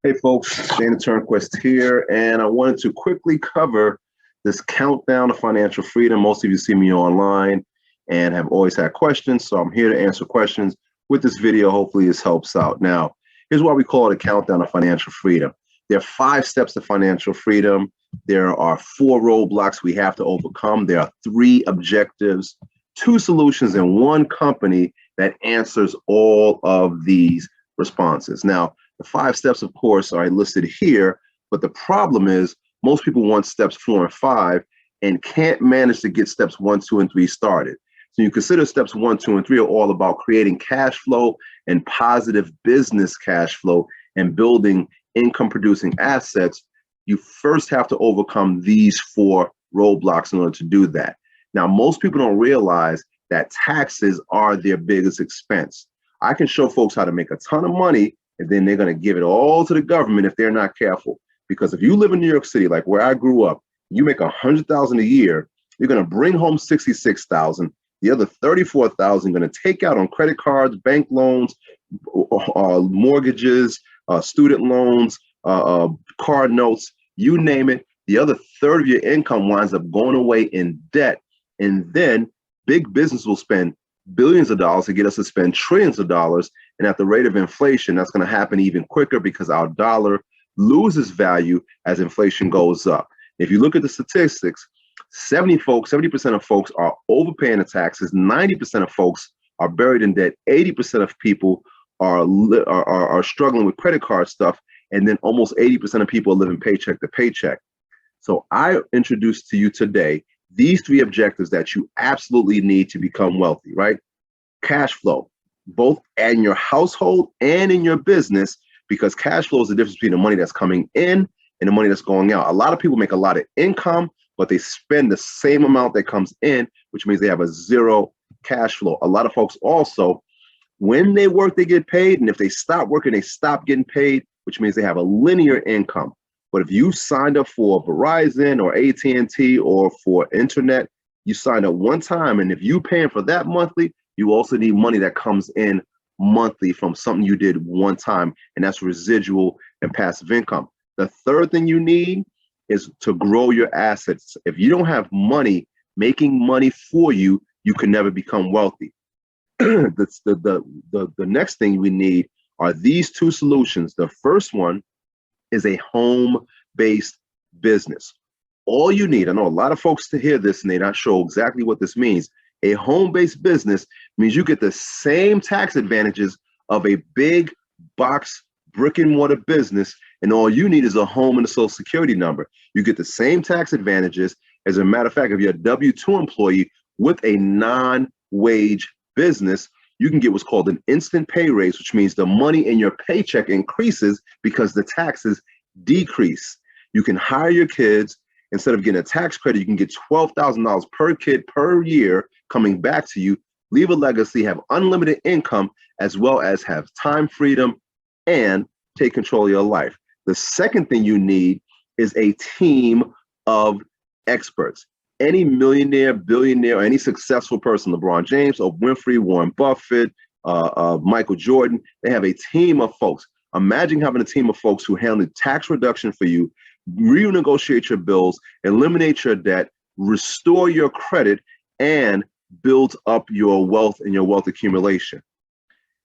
Hey folks, Dana Turnquist here, and I wanted to quickly cover this countdown to financial freedom. Most of you see me online and have always had questions, so I'm here to answer questions with this video. Hopefully this helps out. Now, here's why we call it a countdown to financial freedom. There are 5 steps to financial freedom. There are 4 roadblocks we have to overcome. There are 3 objectives, 2 solutions, and 1 company that answers all of these responses. Now, the 5 steps, of course, are listed here, but the problem is most people want steps 4 and 5 and can't manage to get steps 1, 2, and 3 started. So you consider steps 1, 2, and 3 are all about creating cash flow and positive business cash flow and building income producing assets. You first have to overcome these 4 roadblocks in order to do that. Now, most people don't realize that taxes are their biggest expense. I can show folks how to make a ton of money, and then they're going to give it all to the government if they're not careful. Because if you live in New York City, like where I grew up, you make $100,000 a year, you're going to bring home $66,000. The other $34,000 going to take out on credit cards, bank loans, mortgages, student loans, car notes, you name it. The other third of your income winds up going away in debt. And then big business will spend billions of dollars to get us to spend trillions of dollars. And at the rate of inflation, that's going to happen even quicker because our dollar loses value as inflation goes up. If you look at the statistics, 70% of folks are overpaying the taxes. 90% of folks are buried in debt. 80% of people are struggling with credit card stuff. And then almost 80% of people are living paycheck to paycheck. So I introduced to you today these 3 objectives that you absolutely need to become wealthy, right? Cash flow, both in your household and in your business, because cash flow is the difference between the money that's coming in and the money that's going out. A lot of people make a lot of income, but they spend the same amount that comes in, which means they have a 0 cash flow. A lot of folks also, when they work, they get paid. And if they stop working, they stop getting paid, which means they have a linear income. But if you signed up for Verizon or AT&T or for internet, you signed up one time. And if you're paying for that monthly, you also need money that comes in monthly from something you did one time. And that's residual and passive income. The third thing you need is to grow your assets. If you don't have money making money for you, you can never become wealthy. The next thing we need are these 2 solutions. The first one is a home-based business. All you need, I know a lot of folks to hear this and they're not sure exactly what this means. A home-based business means you get the same tax advantages of a big box brick and mortar business, and all you need is a home and a social security number. You get the same tax advantages. As a matter of fact, if you're a W-2 employee with a non-wage business, you can get what's called an instant pay raise, which means the money in your paycheck increases because the taxes decrease. You can hire your kids. Instead of getting a tax credit, you can get $12,000 per kid per year coming back to you, leave a legacy, have unlimited income, as well as have time freedom and take control of your life. The second thing you need is a team of experts. Any millionaire, billionaire, or any successful person, LeBron James, Oprah Winfrey, Warren Buffett, Michael Jordan, they have a team of folks. Imagine having a team of folks who handle tax reduction for you, renegotiate your bills, eliminate your debt, restore your credit, and build up your wealth and your wealth accumulation.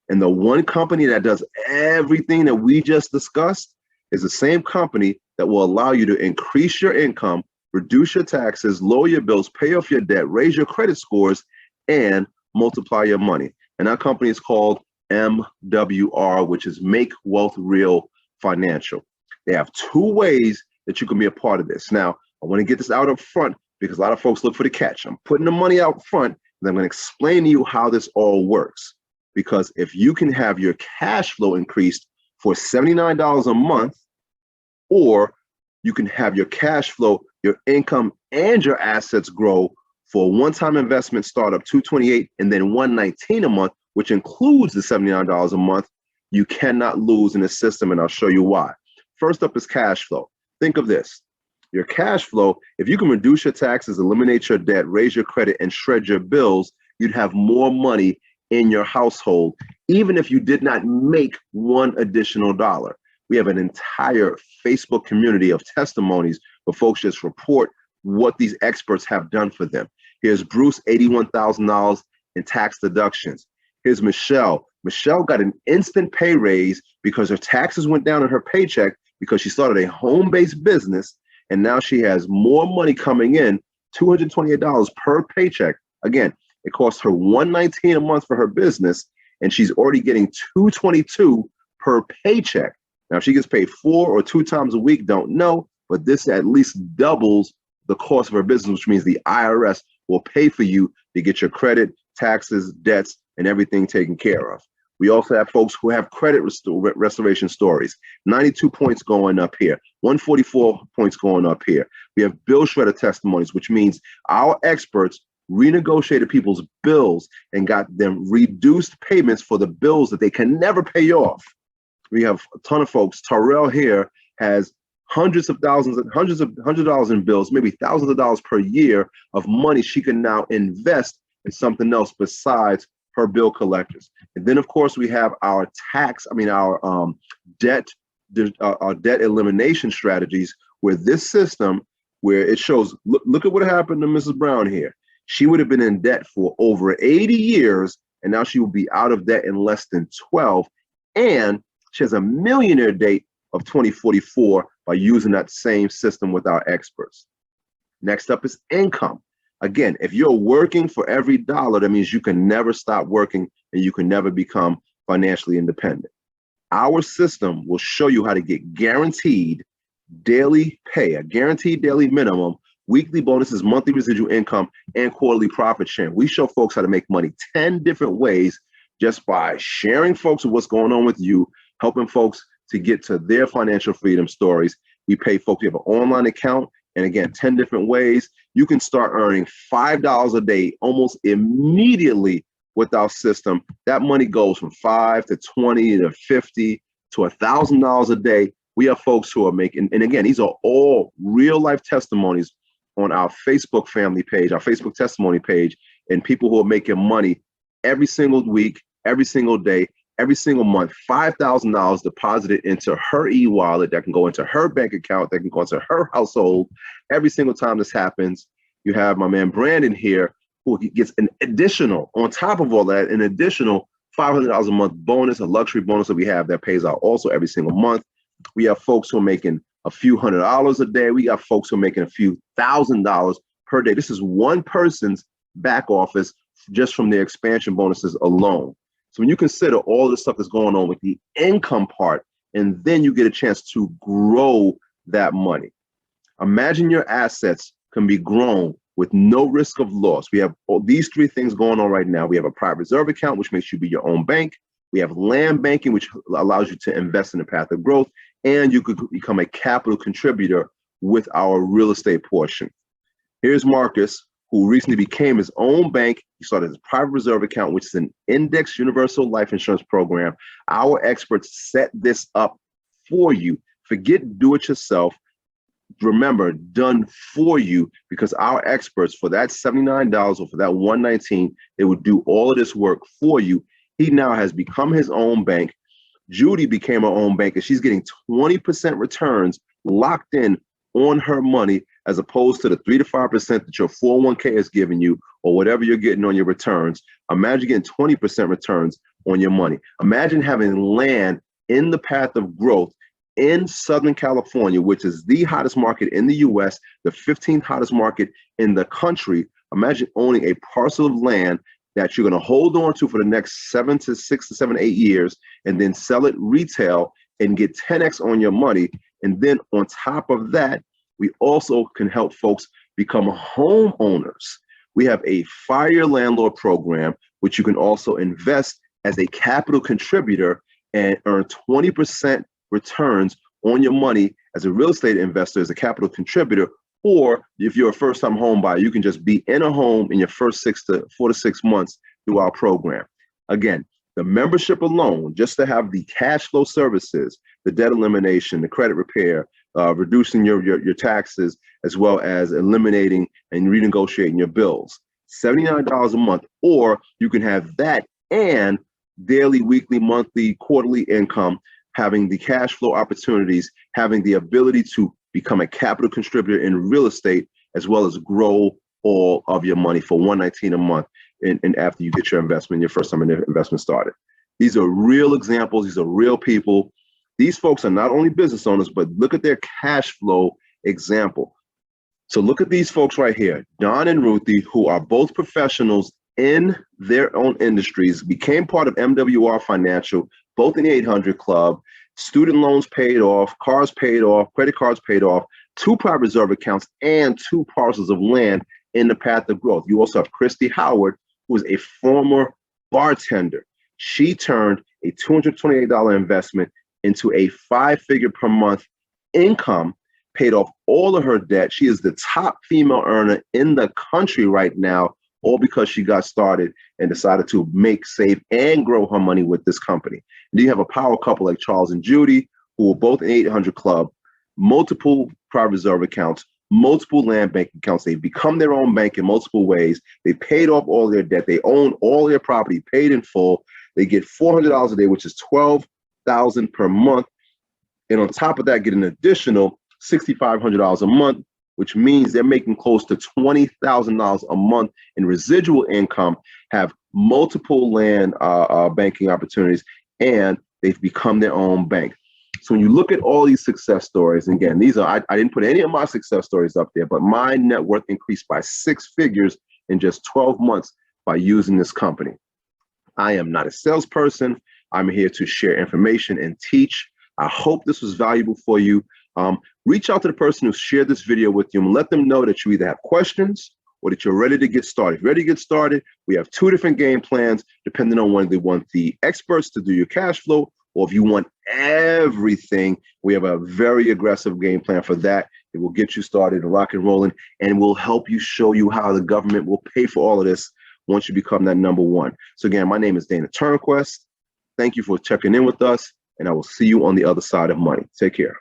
And the one company that does everything that we just discussed is the same company that will allow you to increase your income, reduce your taxes, lower your bills, pay off your debt, raise your credit scores, and multiply your money. And that company is called MWR, which is Make Wealth Real Financial. They have 2 ways that you can be a part of this. Now, I want to get this out up front because a lot of folks look for the catch. I'm putting the money out front, and I'm going to explain to you how this all works. Because if you can have your cash flow increased for $79 a month, or you can have your cash flow, your income, and your assets grow for a one-time investment startup, $228 and then $119 a month, which includes the $79 a month, you cannot lose in the system, and I'll show you why. First up is cash flow. Think of this. Your cash flow, if you can reduce your taxes, eliminate your debt, raise your credit, and shred your bills, you'd have more money in your household, even if you did not make one additional dollar. We have an entire Facebook community of testimonies where folks just report what these experts have done for them. Here's Bruce, $81,000 in tax deductions. Here's Michelle. Michelle got an instant pay raise because her taxes went down in her paycheck because she started a home-based business, and now she has more money coming in, $228 per paycheck. Again, it costs her $119 a month for her business, and she's already getting $222 per paycheck. Now, if she gets paid 4 or 2 times a week, don't know, but this at least doubles the cost of her business, which means the IRS will pay for you to get your credit, taxes, debts, and everything taken care of. We also have folks who have credit restoration stories. 92 points going up here, 144 points going up here. We have bill shredder testimonies, which means our experts renegotiated people's bills and got them reduced payments for the bills that they can never pay off. We have a ton of folks. Terrell here has hundreds of dollars in bills, maybe thousands of dollars per year of money she can now invest in something else besides her bill collectors. And then, of course, we have our debt elimination strategies, where this system, where it shows, look at what happened to Mrs. Brown here. She would have been in debt for over 80 years, and now she will be out of debt in less than 12. And she has a millionaire date of 2044 by using that same system with our experts. Next up is income. Again, if you're working for every dollar, that means you can never stop working and you can never become financially independent. Our system will show you how to get guaranteed daily pay, a guaranteed daily minimum, weekly bonuses, monthly residual income, and quarterly profit sharing. We show folks how to make money 10 different ways just by sharing folks with what's going on with you, helping folks to get to their financial freedom stories. We pay folks, we have an online account, and again, 10 different ways. You can start earning $5 a day almost immediately with our system. That money goes from $5 to $20 to $50 to $1,000 a day. We have folks who are making, and again, these are all real life testimonies on our Facebook family page, our Facebook testimony page, and people who are making money every single week, every single day, every single month, $5,000 deposited into her e-wallet that can go into her bank account, that can go into her household. Every single time this happens, you have my man Brandon here, who gets an additional, on top of all that, an additional $500 a month bonus, a luxury bonus that we have that pays out also every single month. We have folks who are making a few $100s a day. We got folks who are making a few $1,000s per day. This is one person's back office just from their expansion bonuses alone. So when you consider all the stuff that's going on with the income part, and then you get a chance to grow that money. Imagine your assets can be grown with no risk of loss. We have all these 3 things going on right now. We have a private reserve account, which makes you be your own bank. We have land banking, which allows you to invest in the path of growth. And you could become a capital contributor with our real estate portion. Here's Marcus, who recently became his own bank. He started his private reserve account, which is an index universal life insurance program. Our experts set this up for you. Forget do it yourself. Remember, done for you, because our experts, for that $79 or for that $119, they would do all of this work for you. He now has become his own bank. Judy became her own bank, and she's getting 20% returns locked in on her money, as opposed to the 3 to 5% that your 401k is giving you, or whatever you're getting on your returns. Imagine getting 20% returns on your money. Imagine having land in the path of growth in Southern California, which is the hottest market in the US, the 15th hottest market in the country. Imagine owning a parcel of land that you're going to hold on to for the next 6 to 7 to 8 years, and then sell it retail and get 10x on your money. And then on top of that, we also can help folks become homeowners. We have a fire landlord program, which you can also invest as a capital contributor and earn 20% returns on your money as a real estate investor, as a capital contributor. Or if you're a first-time home buyer, you can just be in a home in your first 4 to 6 months through our program. Again, the membership alone, just to have the cash flow services, the debt elimination, the credit repair, reducing your taxes, as well as eliminating and renegotiating your bills, $79 a month. Or you can have that and daily, weekly, monthly, quarterly income having the cash flow opportunities, having the ability to become a capital contributor in real estate, as well as grow all of your money for $119 a month. And after you get your investment, your first time investment started. These are real examples. These are real people. These folks are not only business owners, but look at their cash flow example. So look at these folks right here, Don and Ruthie, who are both professionals in their own industries, became part of MWR Financial, both in the 800 Club, student loans paid off, cars paid off, credit cards paid off, 2 private reserve accounts, and 2 parcels of land in the path of growth. You also have Christy Howard, who is a former bartender. She turned a $228 investment into a 5-figure per month income, paid off all of her debt. She is the top female earner in the country right now, all because she got started and decided to make, save, and grow her money with this company. And you have a power couple like Charles and Judy, who are both in the 800 Club, multiple private reserve accounts, multiple land bank accounts. They've become their own bank in multiple ways. They paid off all their debt. They own all their property, paid in full. They get $400 a day, which is $12,000 per month. And on top of that, get an additional $6,500 a month, which means they're making close to $20,000 a month in residual income, have multiple land banking opportunities, and they've become their own bank. So when you look at all these success stories, and again, these are, I didn't put any of my success stories up there, but my net worth increased by 6 figures in just 12 months by using this company. I am not a salesperson. I'm here to share information and teach. I hope this was valuable for you. Reach out to the person who shared this video with you and let them know that you either have questions or that you're ready to get started. If you're ready to get started, we have 2 different game plans depending on whether they want the experts to do your cash flow or if you want everything. We have a very aggressive game plan for that. It will get you started and rock and rolling, and will help you, show you how the government will pay for all of this once you become that number one. So again, my name is Dana Turnquest. Thank you for checking in with us, and I will see you on the other side of money. Take care.